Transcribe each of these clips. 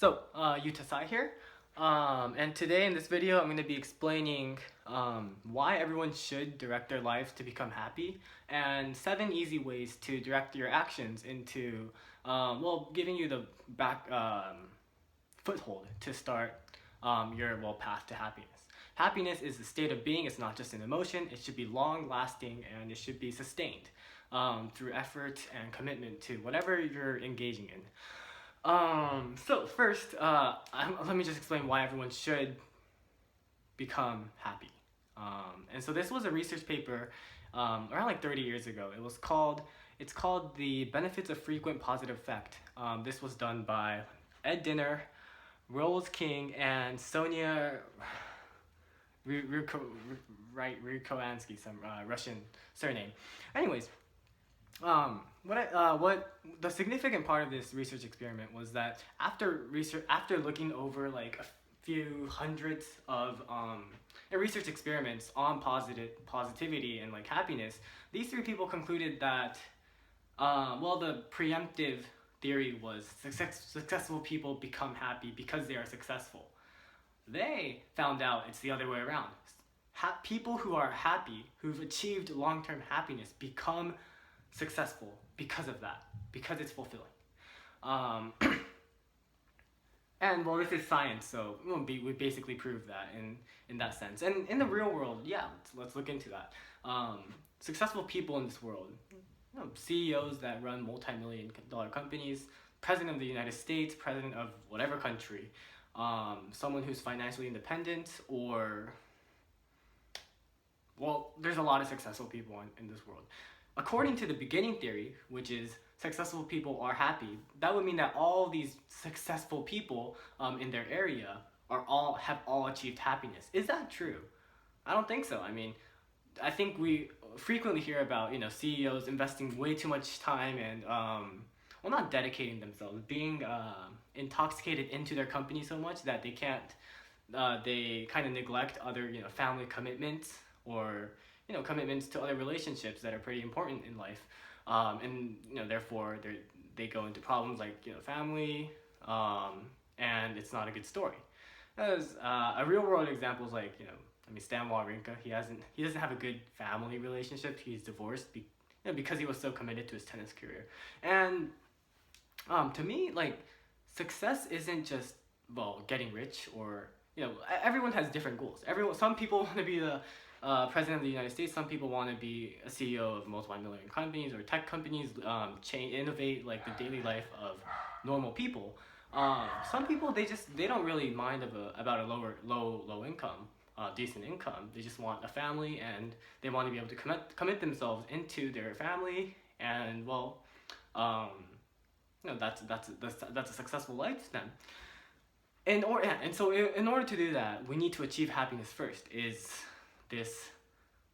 Yuta Sai here. And today in this video, I'm going to be explaining why everyone should direct their life to become happy, and 7 easy ways to direct your actions into, giving you the foothold to start your path to happiness. Happiness is a state of being. It's not just an emotion. It should be long-lasting and it should be sustained through effort and commitment to whatever you're engaging in. So first, let me just explain why everyone should become happy. And so this was a research paper around like 30 years ago. It's called The Benefits of Frequent Positive Effect. This was done by Ed Dinner, Rose King, and Sonia Rukowansky, some Russian surname. Anyways, what the significant part of this research experiment was that after looking over like a few hundreds of research experiments on positivity and like happiness, these 3 people concluded that the preemptive theory was successful people become happy because they are successful. They found out it's the other way around. People who are happy, who've achieved long-term happiness, become successful because of that, because it's fulfilling. And this is science, so we basically prove that in that sense. And in the real world, yeah, let's look into that. Successful people in this world, CEOs that run multi-million-dollar companies, president of the United States, president of whatever country, someone who's financially independent, or there's a lot of successful people in this world. According to the beginning theory, which is successful people are happy, that would mean that all these successful people in their area have all achieved happiness. Is that true? I don't think so. I mean, I think we frequently hear about CEOs investing way too much time and not dedicating themselves, being intoxicated into their company so much that they can't they kind of neglect other family commitments, or commitments to other relationships that are pretty important in life, and therefore they go into problems like family, and it's not a good story. As a real world example is like Stan Wawrinka. He doesn't have a good family relationship. He's divorced because he was so committed to his tennis career. And to me, like, success isn't just getting rich, or everyone has different goals. Some people want to be the president of the United States. Some people want to be a CEO of multi-million companies or tech companies, innovate like the daily life of normal people. Some people they don't really mind about a low income, decent income. They just want a family, and they want to be able to commit themselves into their family, and that's a successful life to them. In order to do that, we need to achieve happiness first. Is this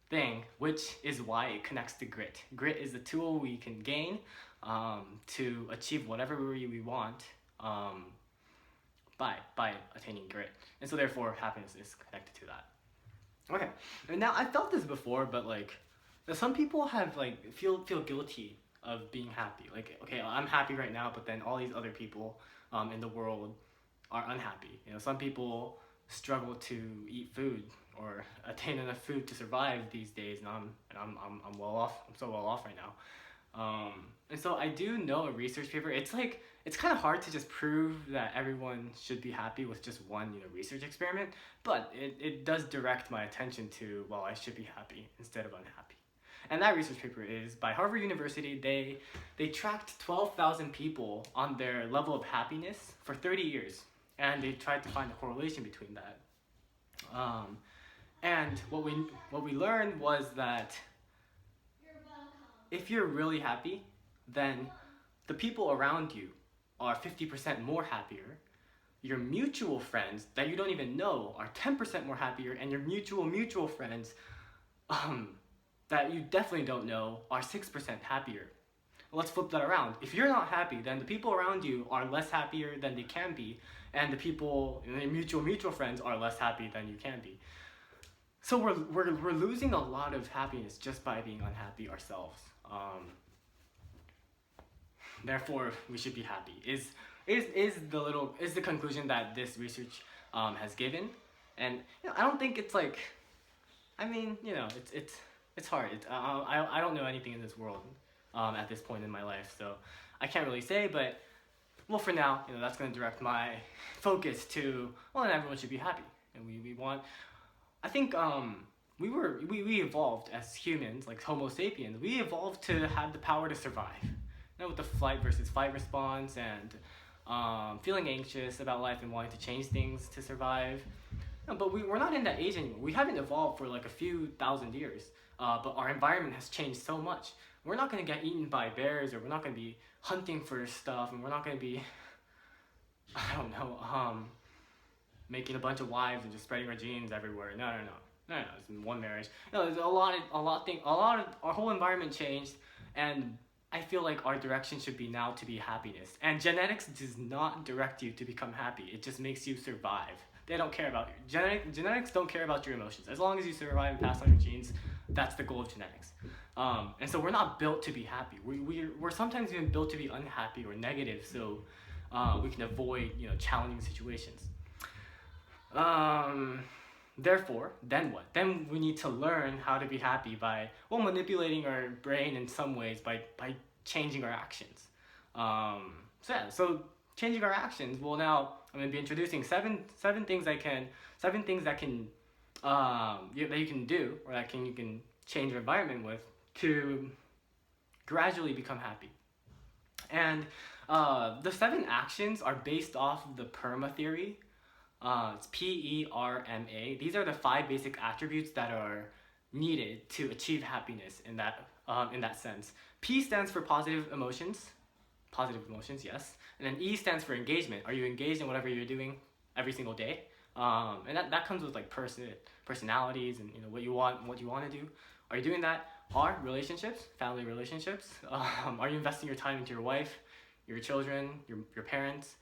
thing, which is why it connects to grit. Grit is the tool we can gain to achieve whatever we want by attaining grit. And so therefore happiness is connected to that. Okay, and now I felt this before, but like some people have feel guilty of being happy. Like, okay, I'm happy right now, but then all these other people in the world are unhappy. Some people struggle to eat food or attain enough food to survive these days, and I'm well off. I'm so well off right now. And so I do know a research paper. It's kind of hard to just prove that everyone should be happy with just one research experiment, but it does direct my attention to, I should be happy instead of unhappy. And that research paper is by Harvard University. They tracked 12,000 people on their level of happiness for 30 years, and they tried to find a correlation between that. And what we learned was that if you're really happy, then the people around you are 50% more happier. Your mutual friends that you don't even know are 10% more happier, and your mutual friends that you definitely don't know are 6% happier. Let's flip that around. If you're not happy, then the people around you are less happier than they can be, and the people, your mutual friends, are less happy than you can be. So we're losing a lot of happiness just by being unhappy ourselves. Therefore, we should be happy. is the conclusion that this research has given. And I don't think it's like, I mean, it's hard. I don't know anything in this world at this point in my life, so I can't really say. But well, for now, that's going to direct my focus to, well, then everyone should be happy, and we want. I think we evolved as humans, like Homo sapiens. We evolved to have the power to survive. With the flight versus fight response and feeling anxious about life and wanting to change things to survive. No, but we're not in that age anymore. We haven't evolved for like a few thousand years, but our environment has changed so much. We're not going to get eaten by bears, or we're not going to be hunting for stuff, and we're not going to be, I don't know, making a bunch of wives and just spreading our genes everywhere. No. It's one marriage. No, there's a lot of our whole environment changed, and I feel like our direction should be now to be happiness. And genetics does not direct you to become happy. It just makes you survive. They don't care about genetics don't care about your emotions. As long as you survive and pass on your genes, that's the goal of genetics. And so we're not built to be happy. We're sometimes even built to be unhappy or negative, so we can avoid challenging situations. Therefore, then what? Then we need to learn how to be happy by manipulating our brain in some ways by changing our actions. So changing our actions. Well, now I'm going to be introducing seven things that can that you can do, or that you can change your environment with to gradually become happy. And the 7 actions are based off of the PERMA theory. It's PERMA. These are the 5 basic attributes that are needed to achieve happiness in that sense. P stands for positive emotions. Positive emotions, yes. And then E stands for engagement. Are you engaged in whatever you're doing every single day? And that comes with like personalities and what you want to do. Are you doing that? R, relationships, family relationships. Are you investing your time into your wife, your children, your parents?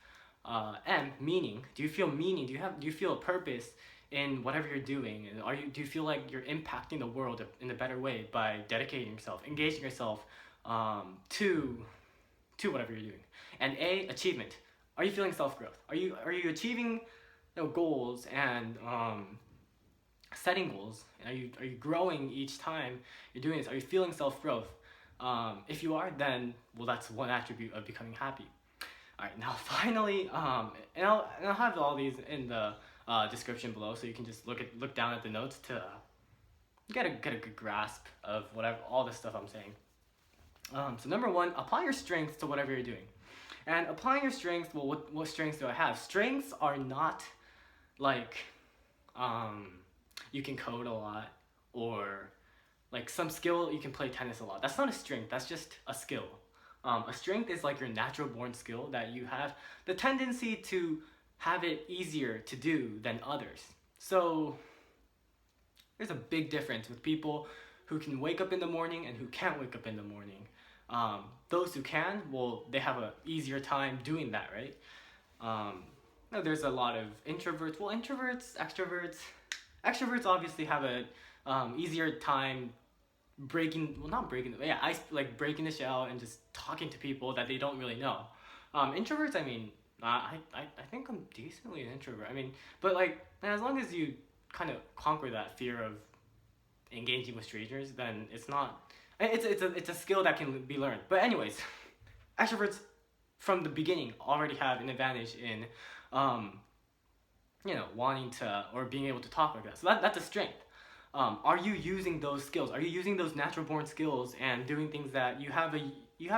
M, meaning. Do you feel meaning? Do you feel a purpose in whatever you're doing? And do you feel like you're impacting the world in a better way by dedicating yourself, engaging yourself to whatever you're doing? And A, achievement. Are you feeling self-growth? Are you achieving goals and setting goals? Are you growing each time you're doing this? Are you feeling self-growth? If you are, then that's one attribute of becoming happy. All right, now finally, and I'll have all these in the description below, so you can just look down at the notes to get a good grasp of all the stuff I'm saying. So number 1, apply your strengths to whatever you're doing. And applying your strengths, well, what strengths do I have? Strengths are not like you can code a lot, or like some skill, you can play tennis a lot. That's not a strength, that's just a skill. A strength is like your natural born skill that you have the tendency to have it easier to do than others. So there's a big difference with people who can wake up in the morning and who can't wake up in the morning. Those who can, well, they have an easier time doing that, right? There's a lot of introverts. Well, introverts, extroverts obviously have a easier time breaking the shell and just talking to people that they don't really know. Introverts, I mean, I think I'm decently an introvert. I mean, but like, as long as you kind of conquer that fear of engaging with strangers, then it's a skill that can be learned. But anyways, extroverts from the beginning already have an advantage in wanting to or being able to talk like that. So that's a strength. Are you using those skills? Are you using those natural born skills and doing things that you have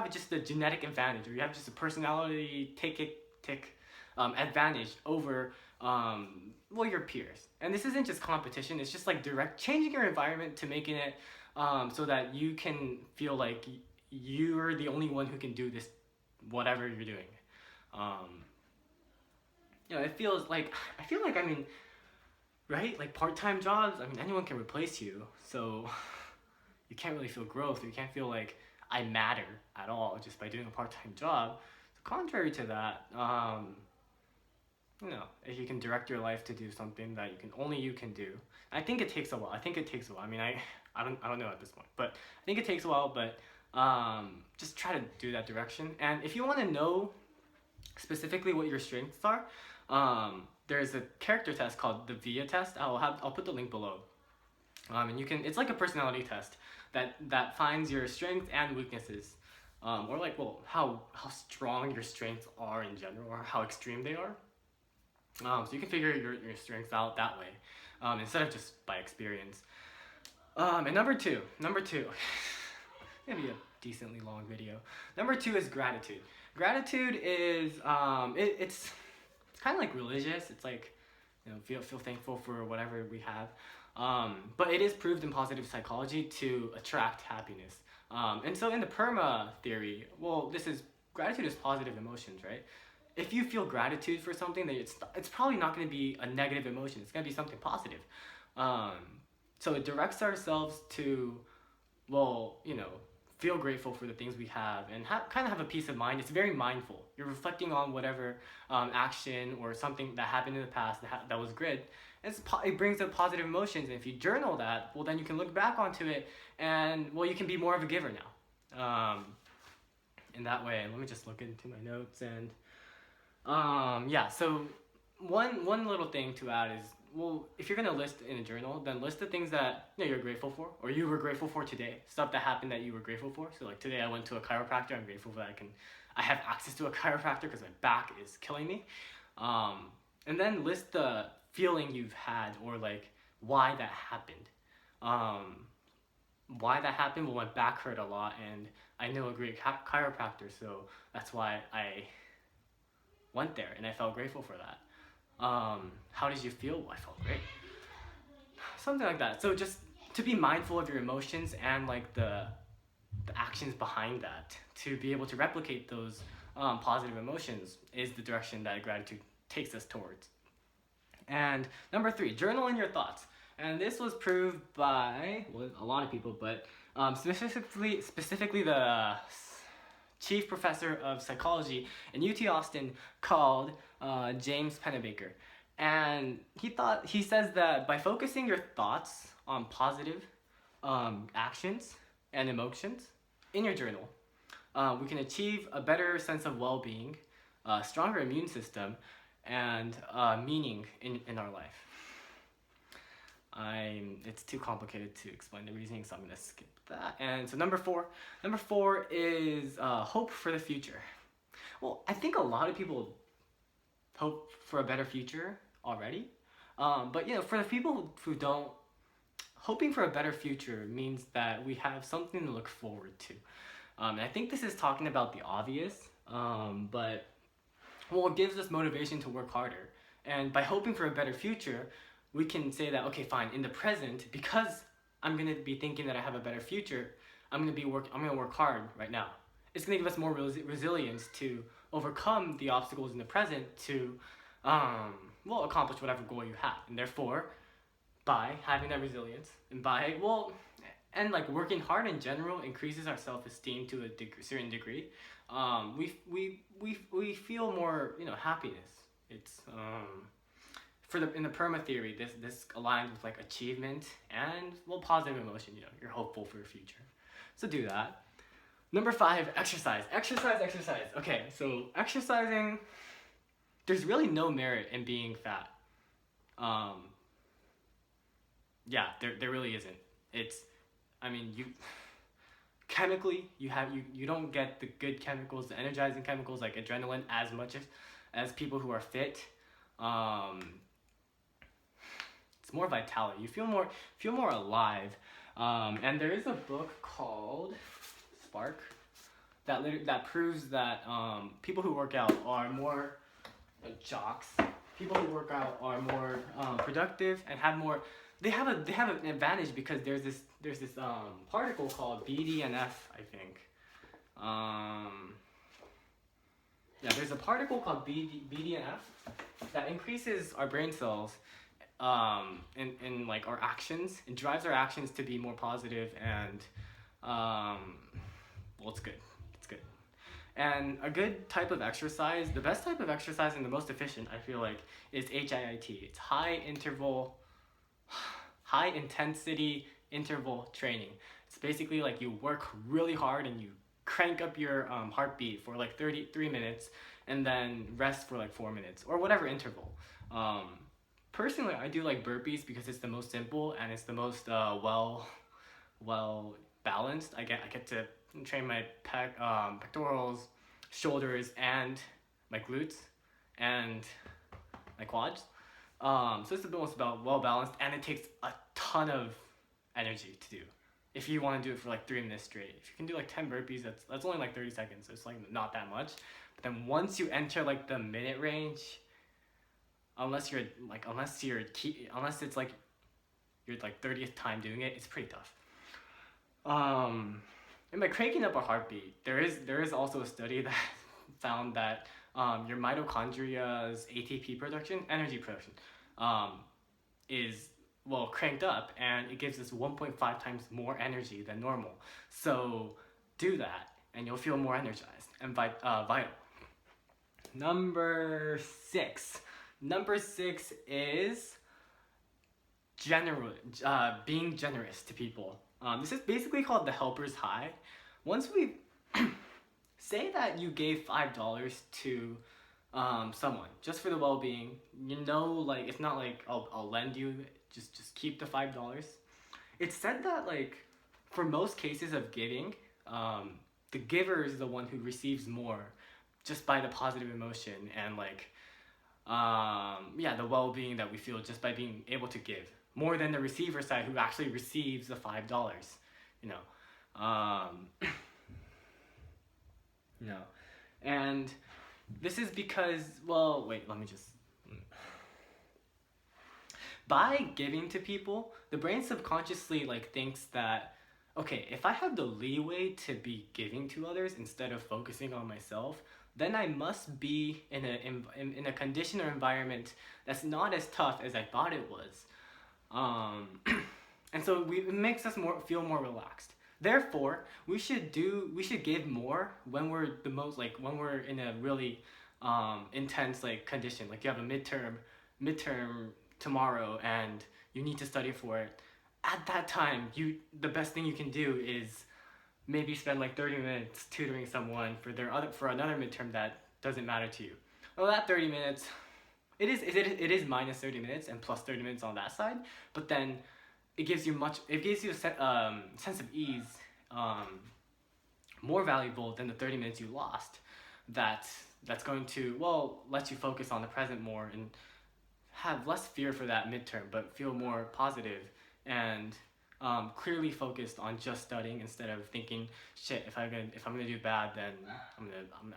just a genetic advantage, or you have just a personality tick advantage over your peers? And this isn't just competition, it's just like direct changing your environment to making it so that you can feel like you're the only one who can do this, whatever you're doing. It feels like, I mean, right? Like part-time jobs, I mean, anyone can replace you, so you can't really feel growth, or you can't feel like I matter at all just by doing a part-time job. So contrary to that, if you can direct your life to do something that only you can do, I think it takes a while. I mean, I don't know at this point, but I think it takes a while. But just try to do that direction. And if you want to know specifically what your strengths are, there's a character test called the VIA test. I'll put the link below. And you can, it's like a personality test that finds your strengths and weaknesses, or like, well, how strong your strengths are in general, or how extreme they are. So you can figure your strengths out that way, instead of just by experience. And number two, maybe a decently long video. Number two is gratitude. Gratitude is it's kind of like religious. It's like, feel thankful for whatever we have. But it is proved in positive psychology to attract happiness. And so in the PERMA theory, well, gratitude is positive emotions, right? If you feel gratitude for something, then it's probably not going to be a negative emotion. It's going to be something positive. So it directs ourselves to, well, feel grateful for the things we have and kind of have a peace of mind. It's very mindful. You're reflecting on whatever action or something that happened in the past that was good. It brings up positive emotions, and if you journal that, well, then you can look back onto it, and well, you can be more of a giver now. In that way, let me just look into my notes, and yeah. So one little thing to add is, well, if you're gonna list in a journal, then list the things that you're grateful for, or you were grateful for today. Stuff that happened that you were grateful for. So like today, I went to a chiropractor. I'm grateful that I have access to a chiropractor because my back is killing me. And then list the feeling you've had, or like why that happened. Why that happened? Well, my back hurt a lot, and I know a great chiropractor, so that's why I went there, and I felt grateful for that. How did you feel? Well, I felt great. Something like that. So just to be mindful of your emotions and like the actions behind that, to be able to replicate those positive emotions, is the direction that gratitude takes us towards. And number three, journal in your thoughts. And this was proved by, well, a lot of people, but specifically the chief professor of psychology in UT Austin, called James Pennebaker. And he says that by focusing your thoughts on positive actions and emotions in your journal, we can achieve a better sense of well-being, a stronger immune system, and meaning in our life. It's too complicated to explain the reasoning, so I'm gonna skip that. And so number four is hope for the future. Well, I think a lot of people hope for a better future already, but for the people who don't, hoping for a better future means that we have something to look forward to. And I think this is talking about the obvious, but well, it gives us motivation to work harder. And by hoping for a better future, we can say that, okay, fine, in the present, because I'm gonna be thinking that I have a better future, I'm gonna work hard right now. It's gonna give us more resilience to overcome the obstacles in the present to, accomplish whatever goal you have. And therefore, by having that resilience and working hard in general increases our self-esteem to a certain degree. We feel more, happiness. It's in the PERMA theory, this aligns with like achievement and positive emotion. You're hopeful for your future. So do that. Number 5, exercise. Exercise. Okay, so exercising, there's really no merit in being fat. Yeah, there really isn't. Chemically, you don't get the good chemicals, the energizing chemicals like adrenaline as much as people who are fit. It's more vitality. You feel more alive. And there is a book called Spark that proves that people who work out are more jocks. People who work out are more productive and have more. They have an advantage because there's this particle called BDNF, I think. There's a particle called BDNF that increases our brain cells in like our actions. It drives our actions to be more positive and it's good. It's good. And a good type of exercise, the best type of exercise and the most efficient, I feel like, is HIIT. It's high intensity interval training. It's basically like you work really hard and you crank up your heartbeat for like 33 minutes, and then rest for like 4 minutes or whatever interval. Personally, I do like burpees because it's the most simple and it's the most well balanced. I get to train my pectorals, shoulders, and my glutes, and my quads. So it's the most well balanced, and it takes a ton of energy to do. If you want to do it for like 3 minutes straight, if you can do like 10 burpees, that's only like 30 seconds. So it's like not that much. But then once you enter like the minute range, unless it's like your like 30th time doing it, it's pretty tough. And by cranking up a heartbeat, there is also a study that found that your mitochondria's ATP production, energy production, is cranked up, and it gives us 1.5 times more energy than normal. So do that, and you'll feel more energized and vital. Number six is being generous to people. This is basically called the helper's high. Once we say that you gave $5 to someone just for the well-being, like it's not like I'll lend you, just keep the $5. It's said that like for most cases of giving, the giver is the one who receives more just by the positive emotion and like the well-being that we feel just by being able to give, more than the receiver side who actually receives the $5. And this is because, by giving to people, the brain subconsciously like thinks that, okay, if I have the leeway to be giving to others instead of focusing on myself, then I must be in a condition or environment that's not as tough as I thought it was. And so it makes us feel more relaxed. Therefore, we should give more when we're when we're in a really intense like condition. Like you have a midterm tomorrow and you need to study for it. At that time, the best thing you can do is maybe spend like 30 minutes tutoring someone for another midterm that doesn't matter to you. Well, that 30 minutes, it is minus 30 minutes and plus 30 minutes on that side, but then it gives you a sense of ease, more valuable than the 30 minutes you lost. That's going to let you focus on the present more and have less fear for that midterm, but feel more positive and clearly focused on just studying instead of thinking, shit, if I'm gonna do bad, then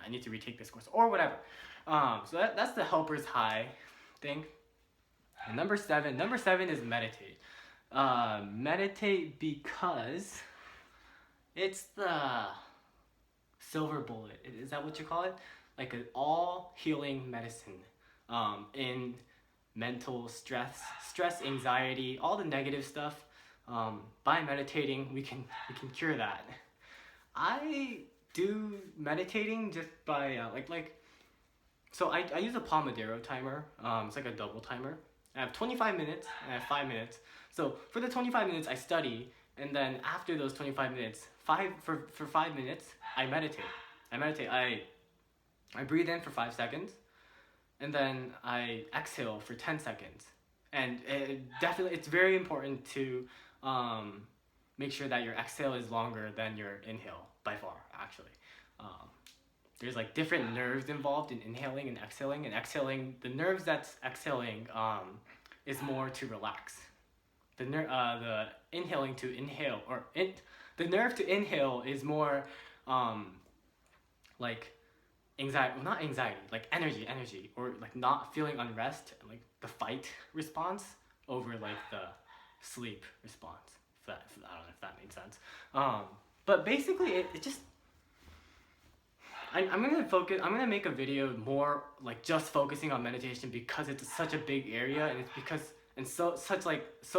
I need to retake this course or whatever. So that's the helper's high thing. And number seven is meditate. Meditate because it's the silver bullet. Is that what you call it? Like an all healing medicine in mental stress, anxiety, all the negative stuff. By meditating, we can cure that. I do meditating just by so I use a Pomodoro timer. It's like a double timer. I have 25 minutes and I have 5 minutes. So for the 25 minutes I study, and then after those 25 minutes, for 5 minutes I meditate. I breathe in for 5 seconds, and then I exhale for 10 seconds. And it's very important to make sure that your exhale is longer than your inhale, by far, actually. There's like different nerves involved in inhaling and exhaling. The nerves that's exhaling is more to relax. The inhaling to inhale, the nerve to inhale is more like anxiety, not anxiety, like energy, or like not feeling unrest, like the fight response over like the sleep response. I don't know if that made sense. But basically, it just. I'm gonna make a video more like just focusing on meditation because it's such a big area, and it's so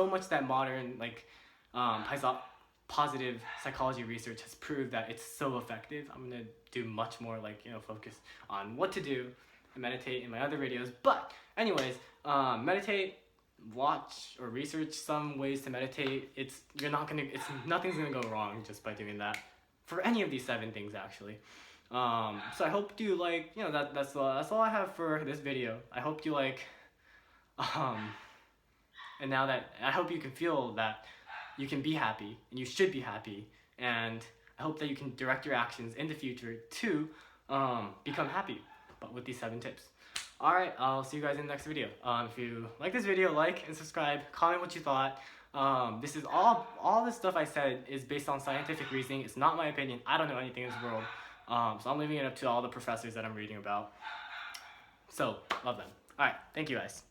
much that modern positive psychology research has proved that it's so effective. I'm gonna do much more focus on what to do and meditate in my other videos. But anyways, meditate, watch or research some ways to meditate. Nothing's gonna go wrong just by doing that for any of these 7 things actually. So I hope you like, that's all I have for this video. I hope you like, and now that I hope you can feel that you can be happy and you should be happy, and I hope that you can direct your actions in the future to become happy, but with these 7 tips. Alright, I'll see you guys in the next video. If you like this video, like and subscribe, comment what you thought. This is all this stuff I said is based on scientific reasoning. It's not my opinion. I don't know anything in this world. So I'm leaving it up to all the professors that I'm reading about. So, love them. Alright, thank you guys.